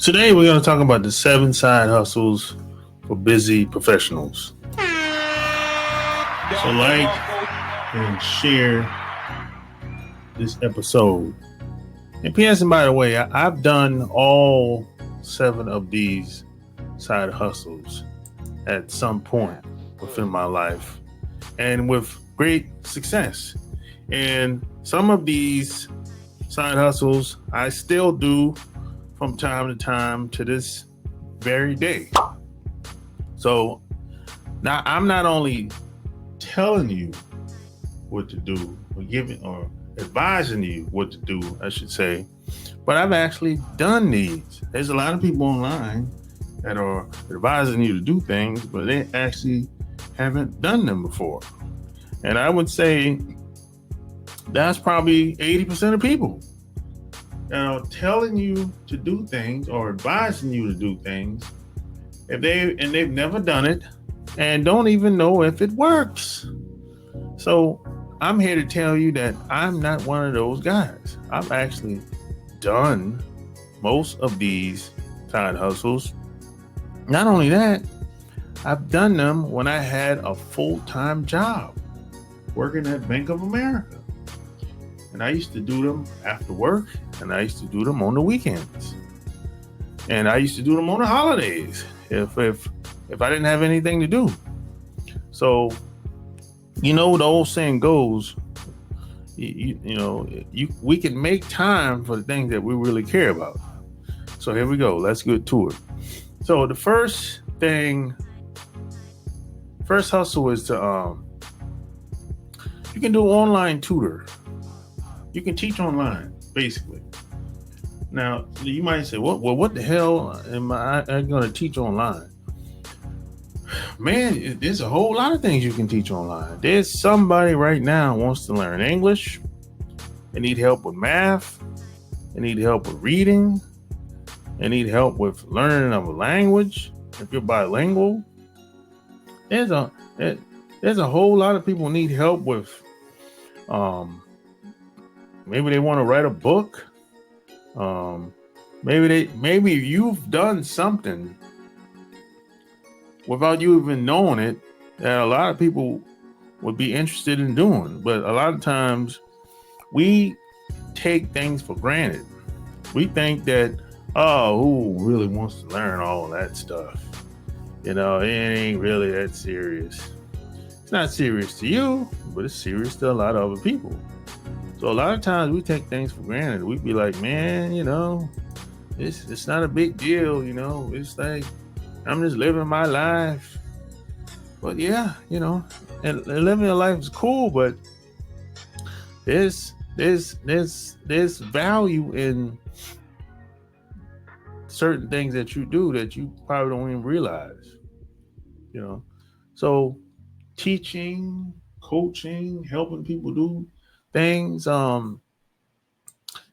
Today we're going to talk about the 7 side hustles for busy professionals. So like and share this episode. And P.S. And by the way, I've done all 7 of these side hustles at some point within my life and with great success. And some of these side hustles I still do from time to time to this very day. So now I'm not only telling you what to do or giving or advising you what to do, I should say, but I've actually done these. There's a lot of people online that are advising you to do things, but they actually haven't done them before. And I would say that's probably 80% of people. Now, telling you to do things or advising you to do things, if they've never done it and don't even know if it works. So I'm here to tell you that I'm not one of those guys. I've actually done most of these side hustles. Not only that, I've done them when I had a full-time job working at Bank of America. And I used to do them after work, and I used to do them on the weekends. And I used to do them on the holidays if I didn't have anything to do. So, the old saying goes, we can make time for the things that we really care about. So here we go. Let's get to it. So the first hustle is to you can do online tutor. You can teach online, basically. Now, you might say, what the hell am I going to teach online? Man, there's a whole lot of things you can teach online. There's somebody right now who wants to learn English. They need help with math. They need help with reading. They need help with learning of a language. If you're bilingual, there's a whole lot of people who need help with maybe they want to write a book. Maybe you've done something without you even knowing it that a lot of people would be interested in doing. But a lot of times we take things for granted. We think that, who really wants to learn all that stuff? It ain't really that serious. It's not serious to you, but it's serious to a lot of other people. So a lot of times we take things for granted. We'd be like, man, it's not a big deal. It's like, I'm just living my life. But yeah, and living your life is cool, but there's value in certain things that you do that you probably don't even realize. So teaching, coaching, helping people do things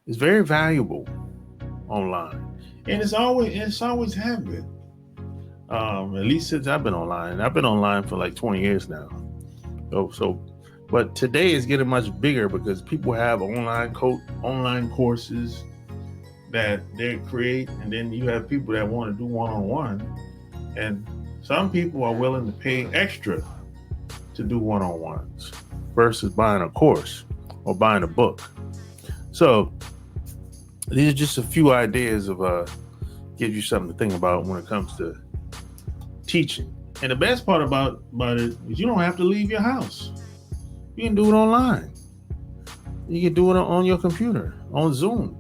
is very valuable online, and it's always have been. At least since I've been online. I've been online for like 20 years now. But today is getting much bigger because people have online courses that they create, and then you have people that want to do one-on-one, and some people are willing to pay extra to do one-on-ones versus buying a course or buying a book. So these are just a few ideas of give you something to think about when it comes to teaching. And the best part about it is you don't have to leave your house. You can do it online. You can do it on your computer, on Zoom.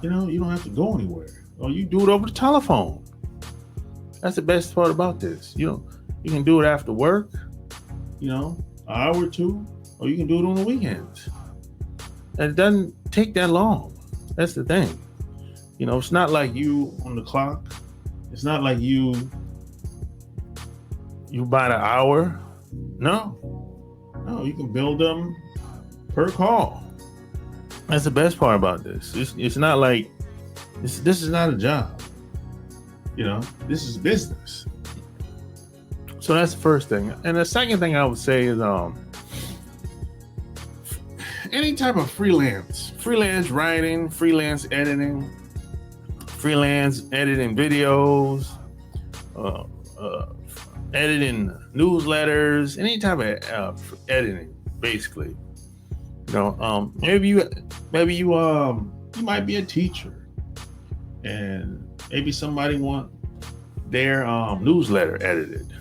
You don't have to go anywhere. Or you do it over the telephone. That's the best part about this. You can do it after work, an hour or two, or you can do it on the weekends. And it doesn't take that long. That's the thing. It's not like you on the clock. It's not like you buy the hour. No, you can build them per call. That's the best part about this. It's not like this is not a job. This is business. So that's the first thing. And the second thing I would say is any type of freelance writing, freelance editing, freelance editing videos, uh, uh, editing newsletters, any type of editing, basically. Maybe you might be a teacher, and maybe somebody want their newsletter edited.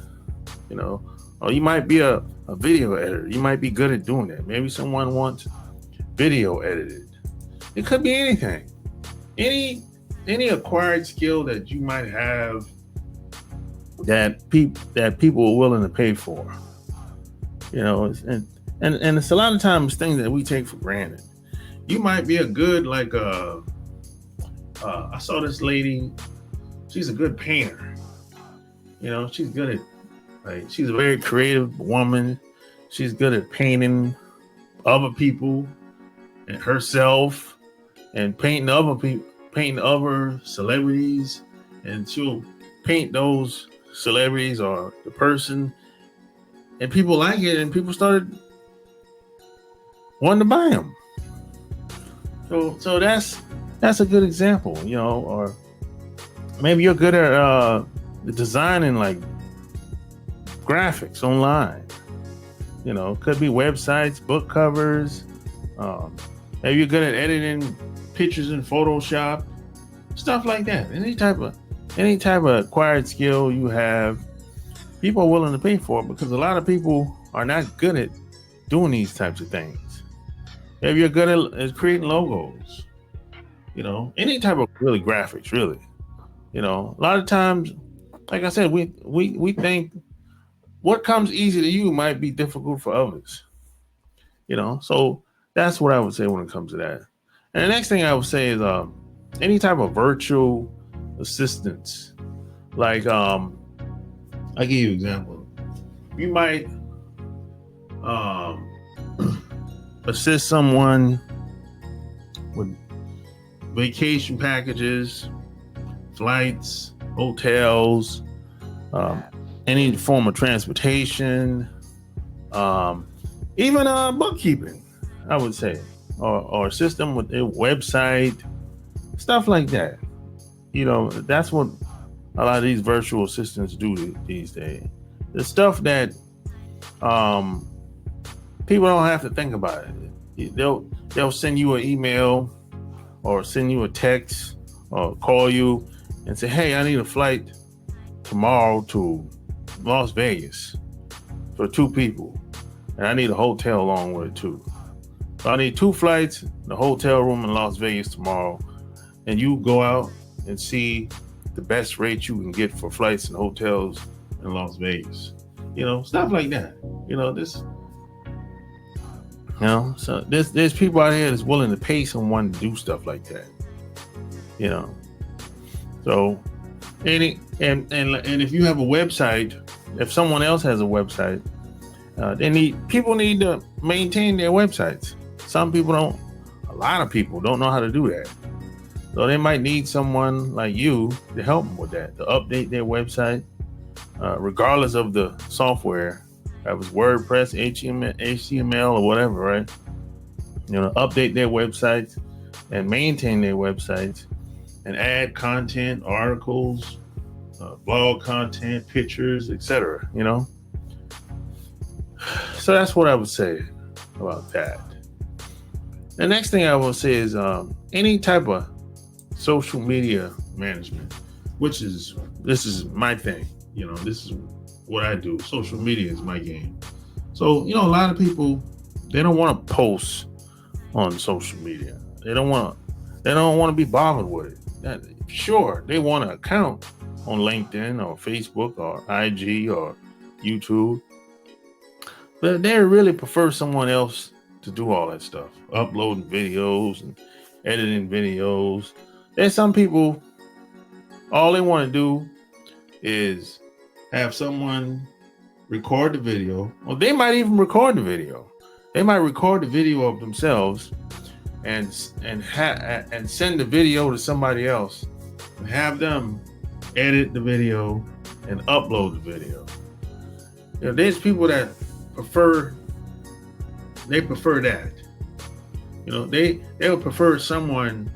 Or you might be a video editor. You might be good at doing that. Maybe someone wants video edited. It could be anything. Any acquired skill that you might have that people are willing to pay for. And it's a lot of times things that we take for granted. You might be a good I saw this lady. She's a good painter. She's good at she's a very creative woman. She's good at painting other people and herself and painting other people, painting other celebrities, and she'll paint those celebrities or the person, and people like it, and people started wanting to buy them. So that's a good example, or maybe you're good at designing like graphics online. Could be websites, book covers. Maybe you're good at editing pictures in Photoshop, stuff like that. Any type of acquired skill you have, people are willing to pay for it, because a lot of people are not good at doing these types of things. Maybe you're good at creating logos. Any type of really graphics, really. A lot of times, like I said, we think what comes easy to you might be difficult for others. So that's what I would say when it comes to that. And the next thing I would say is any type of virtual assistance. Like I'll give you an example. You might assist someone with vacation packages, flights, hotels, any form of transportation, even bookkeeping, I would say, or assist them with their website, stuff like that. That's what a lot of these virtual assistants do these days. The stuff that people don't have to think about it. They'll send you an email or send you a text or call you and say, hey, I need a flight tomorrow to Las Vegas for 2 people, and I need a hotel along with it too. So I need 2 flights, the hotel room in Las Vegas tomorrow, and you go out and see the best rate you can get for flights and hotels in Las Vegas. Stuff like that. So there's people out here that's willing to pay someone to do stuff like that. So and if you have a website, if someone else has a website, people need to maintain their websites. A lot of people don't know how to do that. So they might need someone like you to help them with that, to update their website, regardless of the software. That was WordPress, HTML, or whatever, right? Update their websites and maintain their websites and add content, articles, blog content, pictures, etc. So that's what I would say about that. The next thing I will say is any type of social media management, this is my thing. This is what I do. Social media is my game. So, a lot of people, they don't want to post on social media. They don't want to be bothered with it. Sure, they want an account on LinkedIn or Facebook or IG or YouTube, but they really prefer someone else to do all that stuff, uploading videos and editing videos. There's some people, all they want to do is have someone record the video, or they might even record the video. They might record the video of themselves and send the video to somebody else and have them edit the video and upload the video. There's people that prefer that. They would prefer someone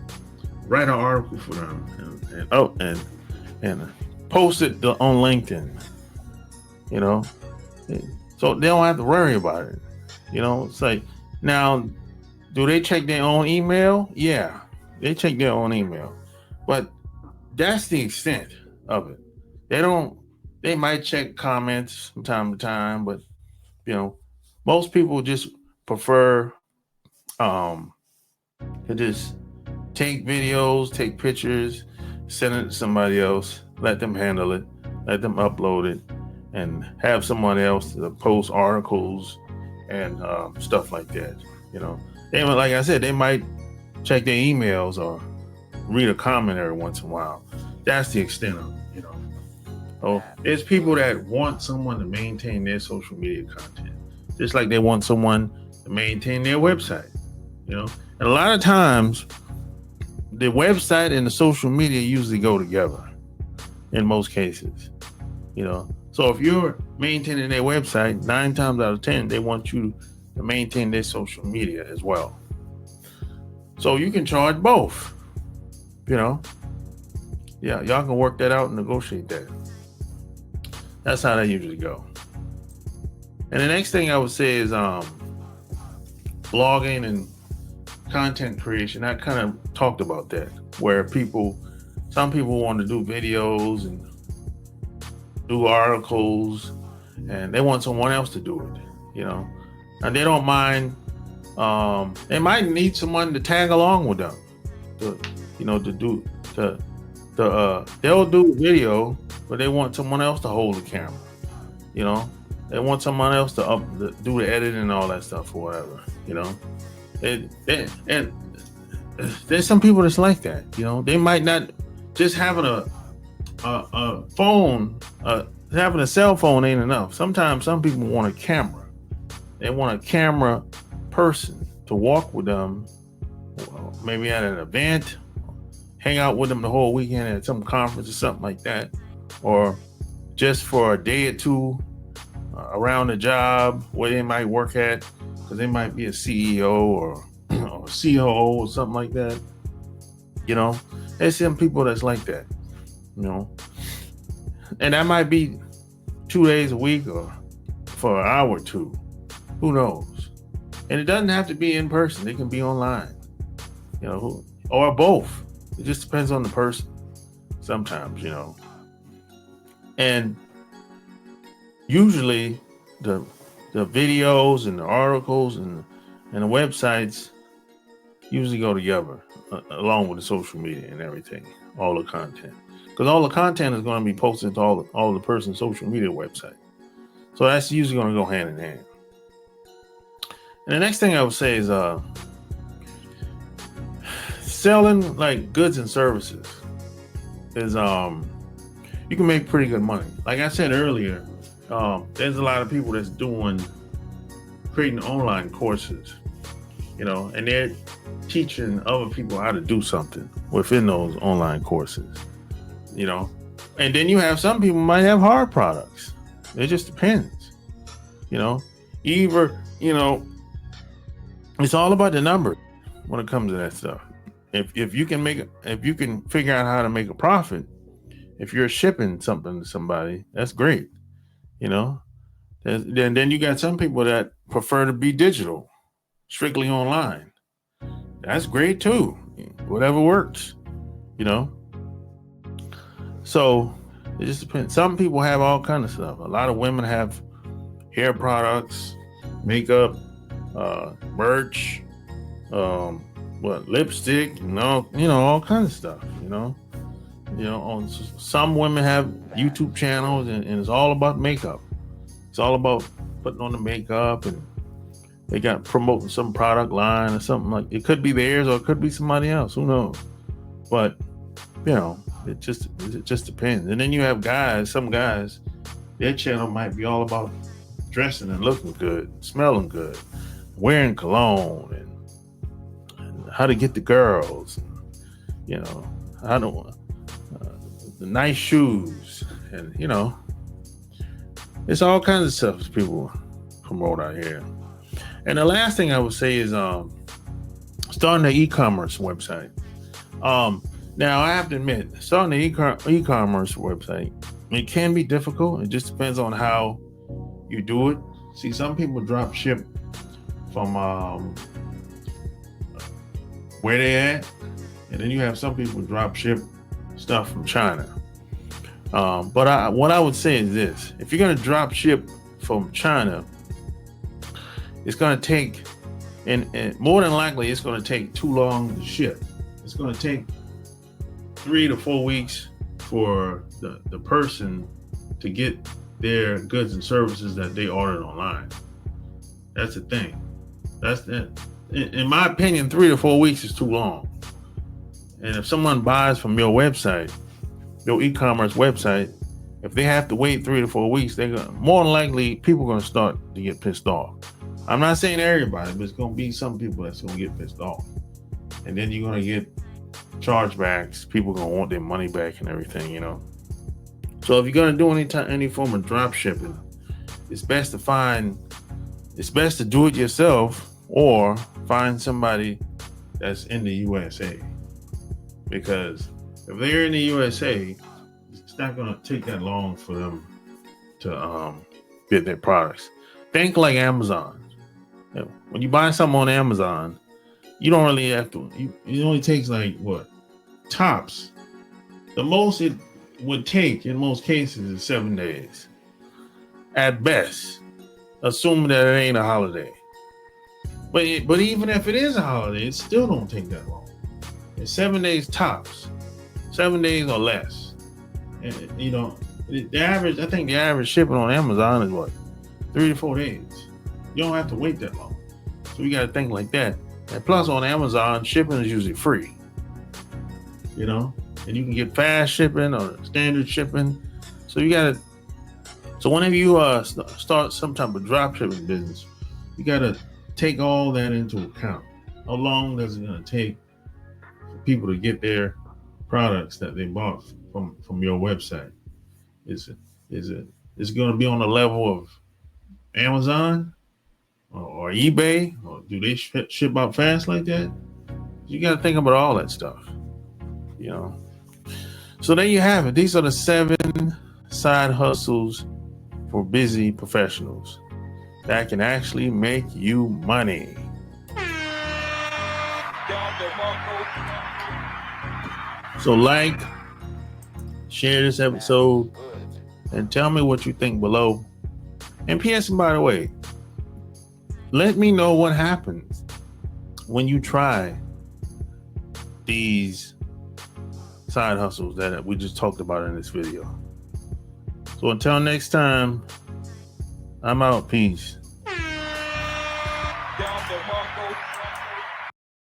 write an article for them and post it on LinkedIn. So they don't have to worry about it. It's like, now, do they check their own email? Yeah, they check their own email, but that's the extent of it. They might check comments from time to time, but most people just prefer to just take videos, take pictures, send it to somebody else, let them handle it, let them upload it, and have someone else to post articles and stuff like that. They, like I said, they might check their emails or read a comment every once in a while. That's the extent of it. So there's people that want someone to maintain their social media content, just like they want someone to maintain their website. And a lot of times, the website and the social media usually go together in most cases. So if you're maintaining their website, 9 times out of 10, they want you to maintain their social media as well. So you can charge both. Y'all can work that out and negotiate that. That's how that usually go. And the next thing I would say is blogging and content creation. I kind of talked about that, where some people want to do videos and do articles, and they want someone else to do it, and they don't mind. They might need someone to tag along with them, they'll do video, but they want someone else to hold the camera. They want someone else to do the editing and all that stuff or whatever. And there's some people that's like that. They might not just having a phone, having a cell phone ain't enough. Sometimes some people want a camera. They want a camera person to walk with them, maybe at an event, hang out with them the whole weekend at some conference or something like that, or just for a day or two around the job where they might work at, because they might be a CEO or COO or something like that. There's some people that's like that. And that might be 2 days a week or for an hour or two. Who knows? And it doesn't have to be in person. It can be online, or both. It just depends on the person sometimes, And usually the videos and the articles and the websites usually go together along with the social media and everything, all the content. Because all the content is going to be posted to all the person's social media website. So that's usually going to go hand in hand. And the next thing I would say is selling like goods and services is you can make pretty good money. Like I said earlier, there's a lot of people that's creating online courses, and they're teaching other people how to do something within those online courses, and then you have some people might have hard products. It just depends, it's all about the number when it comes to that stuff. If you can figure out how to make a profit, if you're shipping something to somebody, that's great. Then you got some people that prefer to be digital, strictly online. That's great too. Whatever works, So it just depends. Some people have all kinds of stuff. A lot of women have hair products, makeup, merch, lipstick, all kinds of stuff, some women have YouTube channels and it's all about makeup. It's all about putting on the makeup, and they got promoting some product line or something like. It could be theirs or it could be somebody else. Who knows? But it just depends. And then you have some guys, their channel might be all about dressing and looking good, smelling good, wearing cologne, and how to get the girls, and, how to the nice shoes, and it's all kinds of stuff people promote out here. And the last thing I would say is starting an e-commerce website. Now I have to admit, starting an e-commerce website, it can be difficult. It just depends on how you do it. See, some people drop ship from where they at, and then you have some people drop ship stuff from China. But what I would say is this: if you're going to drop ship from China, it's going to take, and more than likely, it's going to take too long to ship. It's going to take 3 to 4 weeks for the person to get their goods and services that they ordered online. That's the thing. That's that. In my opinion, 3 to 4 weeks is too long. And if someone buys from your website, your e-commerce website, if they have to wait 3 to 4 weeks, they're gonna, more than likely people are going to start to get pissed off. I'm not saying everybody, but it's going to be some people that's going to get pissed off. And then you're going to get chargebacks. People are going to want their money back and everything, you know. So if you're going to do any form of drop shipping, it's best to do it yourself or find somebody that's in the USA. Because if they're in the USA, it's not going to take that long for them to get their products. Think like Amazon. You know, when you buy something on Amazon, you don't really have to. It only takes like what? Tops. The most it would take in most cases is 7 days. At best. Assuming that it ain't a holiday. But even if it is a holiday, it still don't take that long. It's 7 days tops. 7 days or less. And you know, I think the average shipping on Amazon is what? 3 to 4 days. You don't have to wait that long. So you gotta think like that. And plus on Amazon, shipping is usually free. You know? And you can get fast shipping or standard shipping. So whenever you start some type of drop shipping business, you gotta take all that into account. How long is it gonna take for people to get their products that they bought from your website? Is it gonna be on the level of Amazon or eBay, or do they ship out fast like that? You gotta think about all that stuff, you know. So there you have it. These are the 7 side hustles for busy professionals that can actually make you money. So share this episode, and tell me what you think below. And P.S. by the way, let me know what happens when you try these side hustles that we just talked about in this video. So until next time, I'm out. Peace.